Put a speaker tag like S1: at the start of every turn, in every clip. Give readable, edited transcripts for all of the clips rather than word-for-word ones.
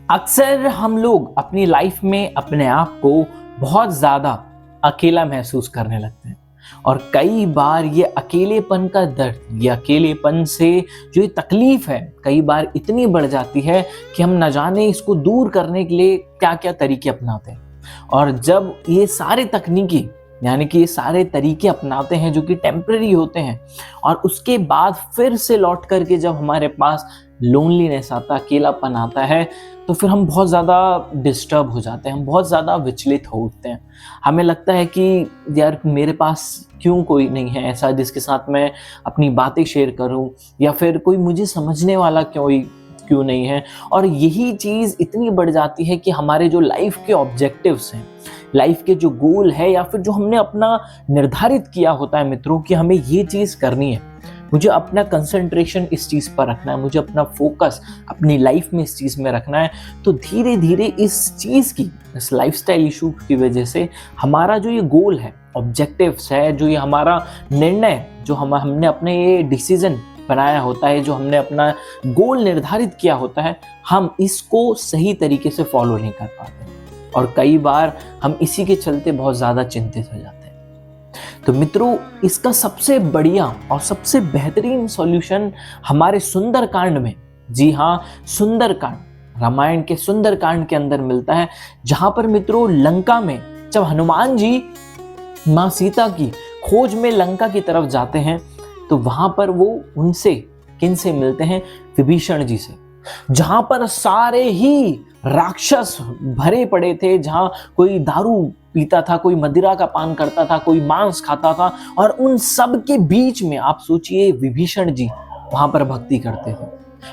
S1: अक्सर हम लोग अपनी लाइफ में अपने आप को बहुत ज़्यादा अकेला महसूस करने लगते हैं और कई बार ये अकेलेपन का दर्द, ये अकेलेपन से जो ये तकलीफ है कई बार इतनी बढ़ जाती है कि हम न जाने इसको दूर करने के लिए क्या क्या तरीके अपनाते हैं। और जब ये सारे तकनीकी यानी कि ये सारे तरीके अपनाते हैं जो कि टेम्पररी होते हैं और उसके बाद फिर से लौट करके जब हमारे पास लोनलीनेस आता, अकेलापन आता है, तो फिर हम बहुत ज़्यादा डिस्टर्ब हो जाते हैं, हम बहुत ज़्यादा विचलित हो उठते हैं। हमें लगता है कि यार मेरे पास क्यों कोई नहीं है ऐसा जिसके साथ मैं अपनी बातें शेयर करूं, या फिर कोई मुझे समझने वाला क्यों नहीं है। और यही चीज़ इतनी बढ़ जाती है कि हमारे जो लाइफ के ऑब्जेक्टिव्स हैं, लाइफ के जो गोल है या फिर जो हमने अपना निर्धारित किया होता है मित्रों कि हमें ये चीज़ करनी है, मुझे अपना कंसंट्रेशन इस चीज़ पर रखना है, मुझे अपना फोकस अपनी लाइफ में इस चीज़ में रखना है, तो धीरे धीरे इस चीज़ की, इस लाइफस्टाइल इशू की वजह से हमारा जो ये गोल है, ऑब्जेक्टिव्स है, जो ये हमारा निर्णय, जो हमने अपने ये डिसीजन बनाया होता है, जो हमने अपना गोल निर्धारित किया होता है, हम इसको सही तरीके से फॉलो नहीं कर पाते और कई बार हम इसी के चलते बहुत ज़्यादा चिंतित हो जाते हैं। तो मित्रों, इसका सबसे बढ़िया और सबसे बेहतरीन सॉल्यूशन हमारे सुंदरकांड में, जी हाँ, सुंदरकांड, रामायण के सुंदरकांड के अंदर मिलता है, जहां पर मित्रों लंका में जब हनुमान जी माँ सीता की खोज में लंका की तरफ जाते हैं तो वहां पर वो उनसे किनसे मिलते हैं? विभीषण जी से, जहां पर सारे ही राक्षस भरे पड़े थे, जहां कोई दारू पीता था, कोई मदिरा का पान करता था, कोई मांस खाता था, और उन सब के बीच में आप सोचिए विभीषण जी वहां पर भक्ति करते थे।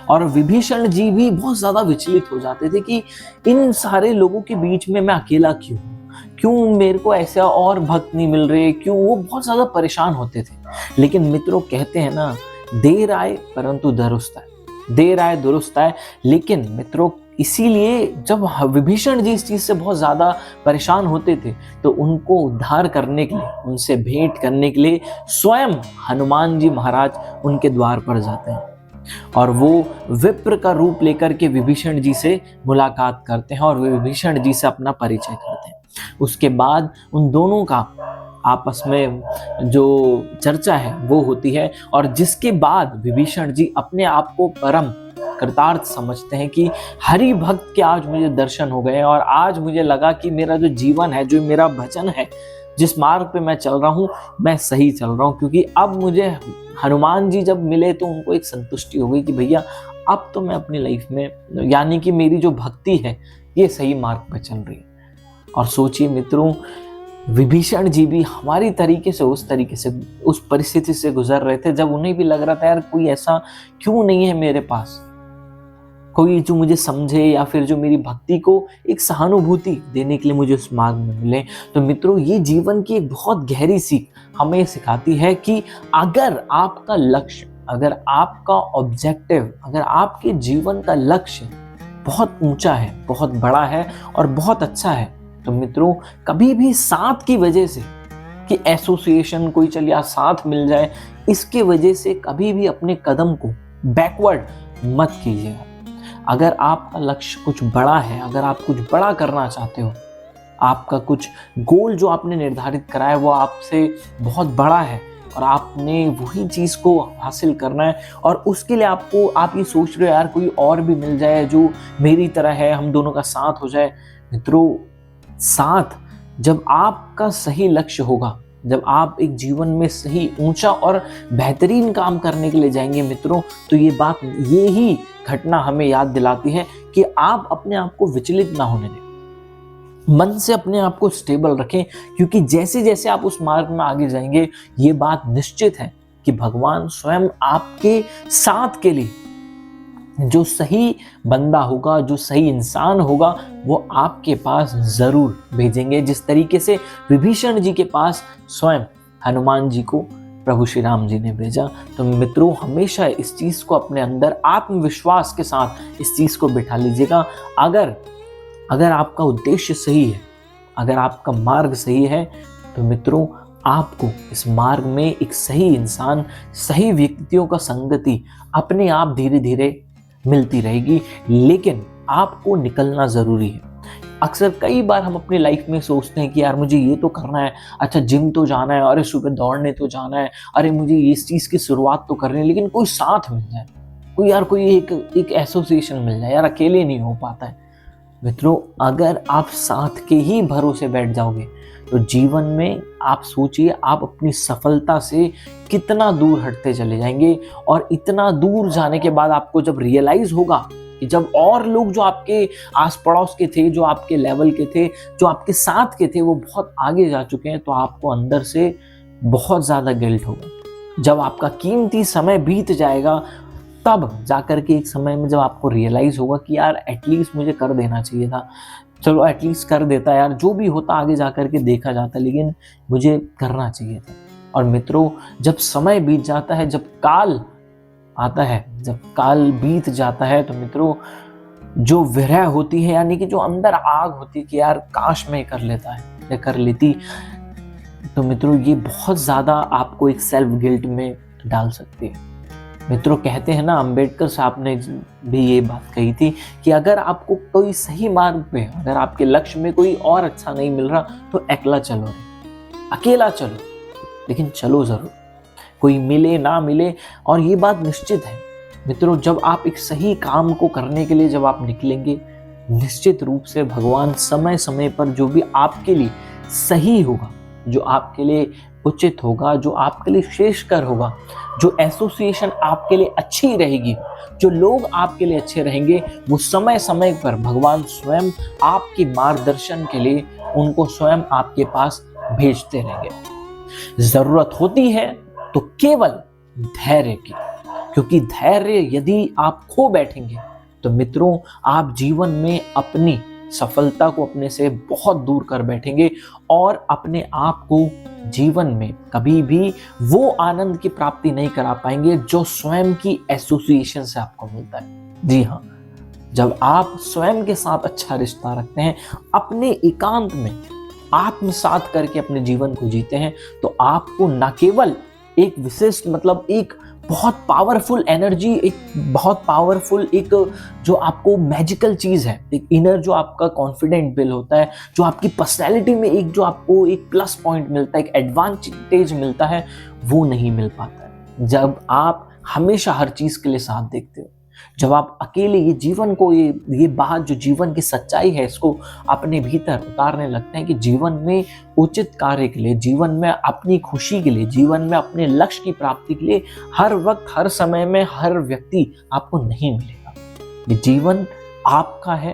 S1: और विभीषण जी भी बहुत ज्यादा विचलित हो जाते थे कि इन सारे लोगों के बीच में मैं अकेला क्यों मेरे को ऐसे और भक्त नहीं मिल रहे, क्यों? वो बहुत ज्यादा परेशान होते थे। लेकिन मित्रों, कहते हैं ना, देर आए परंतु दुरुस्त आए, देर आए दुरुस्त आए। लेकिन मित्रों, इसीलिए जब विभीषण जी इस चीज से बहुत ज्यादा परेशान होते थे तो उनको उद्धार करने के लिए, उनसे भेंट करने के लिए स्वयं हनुमान जी महाराज उनके द्वार पर जाते हैं और वो विप्र का रूप लेकर के विभीषण जी से मुलाकात करते हैं और विभीषण जी से अपना परिचय करते हैं। उसके बाद उन दोनों का आपस में जो चर्चा है वो होती है और जिसके बाद विभीषण जी अपने आप को परम कृतार्थ समझते हैं कि हरि भक्त के आज मुझे दर्शन हो गए और आज मुझे लगा कि मेरा जो जीवन है, जो मेरा भजन है, जिस मार्ग पे मैं चल रहा हूँ, मैं सही चल रहा हूँ। क्योंकि अब मुझे हनुमान जी जब मिले तो उनको एक संतुष्टि हो गई कि भैया अब तो मैं अपनी लाइफ में, यानी कि मेरी जो भक्ति है ये सही मार्ग पे चल रही है। और सोचिए मित्रों, विभीषण जी भी हमारी तरीके से उस परिस्थिति से गुजर रहे थे जब उन्हें भी लग रहा था यार कोई ऐसा क्यों नहीं है मेरे पास, कोई जो मुझे समझे या फिर जो मेरी भक्ति को एक सहानुभूति देने के लिए मुझे उस मार्ग में मिले। तो मित्रों, ये जीवन की एक बहुत गहरी सीख हमें सिखाती है कि अगर आपका लक्ष्य, अगर आपका ऑब्जेक्टिव, अगर आपके जीवन का लक्ष्य बहुत ऊंचा है, बहुत बड़ा है और बहुत अच्छा है, तो मित्रों कभी भी साथ की वजह से, कि एसोसिएशन कोई चल या साथ मिल जाए, इसके वजह से कभी भी अपने कदम को बैकवर्ड मत कीजिएगा। अगर आपका लक्ष्य कुछ बड़ा है, अगर आप कुछ बड़ा करना चाहते हो, आपका कुछ गोल जो आपने निर्धारित करा है वो आपसे बहुत बड़ा है और आपने वही चीज़ को हासिल करना है और उसके लिए आप ये सोच रहे हो यार कोई और भी मिल जाए जो मेरी तरह है, हम दोनों का साथ हो जाए। मित्रों, साथ जब आपका सही लक्ष्य होगा, जब आप एक जीवन में सही ऊंचा और बेहतरीन काम करने के लिए जाएंगे मित्रों, तो ये ही घटना हमें याद दिलाती है कि आप अपने आप को विचलित ना होने दें, मन से अपने आप को स्टेबल रखें, क्योंकि जैसे जैसे आप उस मार्ग में आगे जाएंगे ये बात निश्चित है कि भगवान स्वयं आपके साथ के लिए जो सही बंदा होगा, जो सही इंसान होगा, वो आपके पास जरूर भेजेंगे, जिस तरीके से विभीषण जी के पास स्वयं हनुमान जी को प्रभु श्री राम जी ने भेजा। तो मित्रों, हमेशा इस चीज को अपने अंदर आत्मविश्वास के साथ इस चीज को बिठा लीजिएगा। अगर आपका उद्देश्य सही है, अगर आपका मार्ग सही है, तो मित्रों आपको इस मार्ग में एक सही इंसान, सही व्यक्तियों का संगति अपने आप धीरे धीरे मिलती रहेगी। लेकिन आपको निकलना ज़रूरी है। अक्सर कई बार हम अपनी लाइफ में सोचते हैं कि यार मुझे ये तो करना है, अच्छा जिम तो जाना है, अरे सुबह दौड़ने तो जाना है, अरे मुझे इस चीज़ की शुरुआत तो करनी है, लेकिन कोई साथ मिल जाए, कोई एक एसोसिएशन मिल जाए, यार अकेले नहीं हो पाता है। मित्रों, अगर आप साथ के ही भरोसे बैठ जाओगे तो जीवन में आप सोचिए आप अपनी सफलता से कितना दूर हटते चले जाएंगे। और इतना दूर जाने के बाद आपको जब रियलाइज होगा कि जब और लोग जो आपके आस पड़ोस के थे, जो आपके लेवल के थे, जो आपके साथ के थे, वो बहुत आगे जा चुके हैं, तो आपको अंदर से बहुत ज़्यादा गिल्ट होगा। जब आपका कीमती समय बीत जाएगा तब जाकर के एक समय में जब आपको रियलाइज होगा कि यार एटलीस्ट मुझे कर देना चाहिए था, चलो एटलीस्ट कर देता यार, जो भी होता आगे जाकर के देखा जाता, लेकिन मुझे करना चाहिए था। और मित्रों, जब समय बीत जाता है, जब काल आता है, जब काल बीत जाता है, तो मित्रों जो विरह होती है, यानी कि जो अंदर आग होती है कि यार काश मैं कर लेता है या कर लेती, तो मित्रों ये बहुत ज़्यादा आपको एक सेल्फ गिल्ट में डाल सकती है। मित्रों कहते हैं ना, अंबेडकर साहब ने भी ये बात कही थी कि अगर आपको कोई सही मार्ग पे, अगर आपके लक्ष्य में कोई और अच्छा नहीं मिल रहा तो अकेला चलो, अकेला चलो, लेकिन चलो जरूर, कोई मिले ना मिले। और ये बात निश्चित है मित्रों, जब आप एक सही काम को करने के लिए जब आप निकलेंगे, निश्चित रूप से भगवान समय समय पर जो भी आपके लिए सही होगा, जो आपके लिए उचित होगा, जो आपके लिए श्रेष्ठकर होगा, जो एसोसिएशन आपके लिए अच्छी रहेगी, जो लोग आपके लिए अच्छे रहेंगे, वो समय समय पर भगवान स्वयं आपके मार्गदर्शन के लिए उनको स्वयं आपके पास भेजते रहेंगे। जरूरत होती है तो केवल धैर्य की, क्योंकि धैर्य यदि आप खो बैठेंगे तो मित्रों आप जीवन में अपनी सफलता को अपने से बहुत दूर कर बैठेंगे और अपने आप को जीवन में कभी भी वो आनंद की प्राप्ति नहीं करा पाएंगे जो स्वयं की एसोसिएशन से आपको मिलता है। जी हाँ, जब आप स्वयं के साथ अच्छा रिश्ता रखते हैं, अपने एकांत में आत्मसात करके अपने जीवन को जीते हैं, तो आपको न केवल एक विशिष्ट मतलब एक बहुत पावरफुल एनर्जी, एक बहुत पावरफुल एक जो आपको मैजिकल चीज़ है, एक इनर जो आपका कॉन्फिडेंट बिल होता है, जो आपकी पर्सनैलिटी में एक जो आपको एक प्लस पॉइंट मिलता है, एक एडवांटेज मिलता है, वो नहीं मिल पाता है जब आप हमेशा हर चीज़ के लिए साथ देखते हो। जब आप अकेले ये जीवन को ये बात जो जीवन की सच्चाई है इसको अपने भीतर उतारने लगते हैं कि जीवन में उचित कार्य के लिए, जीवन में अपनी खुशी के लिए, जीवन में अपने लक्ष्य की प्राप्ति के लिए हर वक्त हर समय में हर व्यक्ति आपको नहीं मिलेगा। ये जीवन आपका है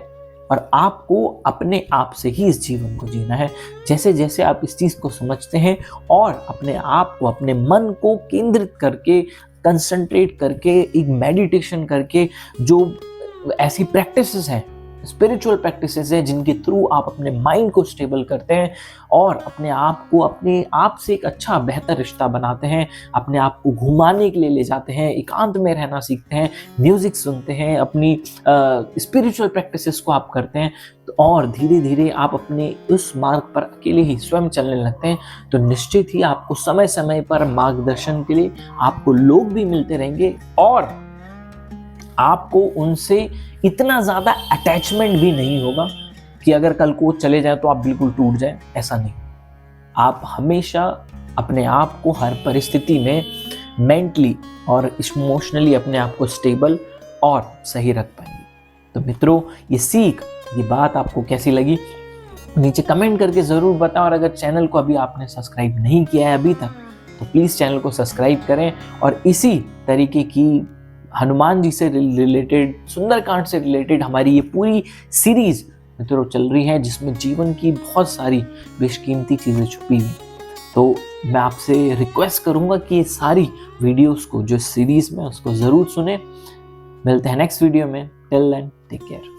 S1: और आपको अपने आप से ही इस जीवन को जीना है। जैसे जैसे आप इस चीज़ को समझते हैं और अपने आप को, अपने मन को केंद्रित करके, कंसंट्रेट करके, एक मेडिटेशन करके, जो ऐसी प्रैक्टिसेस हैं, स्पिरिचुअल प्रैक्टिसेस हैं जिनके थ्रू आप अपने माइंड को स्टेबल करते हैं और अपने आप को अपने आप से एक अच्छा बेहतर रिश्ता बनाते हैं, अपने आप को घुमाने के लिए ले जाते हैं, एकांत में रहना सीखते हैं, म्यूजिक सुनते हैं, अपनी स्पिरिचुअल प्रैक्टिसेस को आप करते हैं, और धीरे धीरे आप अपने उस मार्ग पर अकेले ही स्वयं चलने लगते हैं, तो निश्चित ही आपको समय समय पर मार्गदर्शन के लिए आपको लोग भी मिलते रहेंगे और आपको उनसे इतना ज़्यादा अटैचमेंट भी नहीं होगा कि अगर कल को चले जाए तो आप बिल्कुल टूट जाए। ऐसा नहीं, आप हमेशा अपने आप को हर परिस्थिति में मेंटली और इमोशनली अपने आप को स्टेबल और सही रख पाएंगे। तो मित्रों, ये सीख, ये बात आपको कैसी लगी नीचे कमेंट करके ज़रूर बताएं, और अगर चैनल को अभी आपने सब्सक्राइब नहीं किया है अभी तक तो प्लीज़ चैनल को सब्सक्राइब करें। और इसी तरीके की हनुमान जी से रिलेटेड, सुंदरकांड से रिलेटेड हमारी ये पूरी सीरीज मित्रों चल रही है जिसमें जीवन की बहुत सारी बेशकीमती चीज़ें छुपी हुई। तो मैं आपसे रिक्वेस्ट करूंगा कि ये सारी वीडियोस को जो सीरीज में उसको ज़रूर सुने। मिलते हैं नेक्स्ट वीडियो में। Till then take care.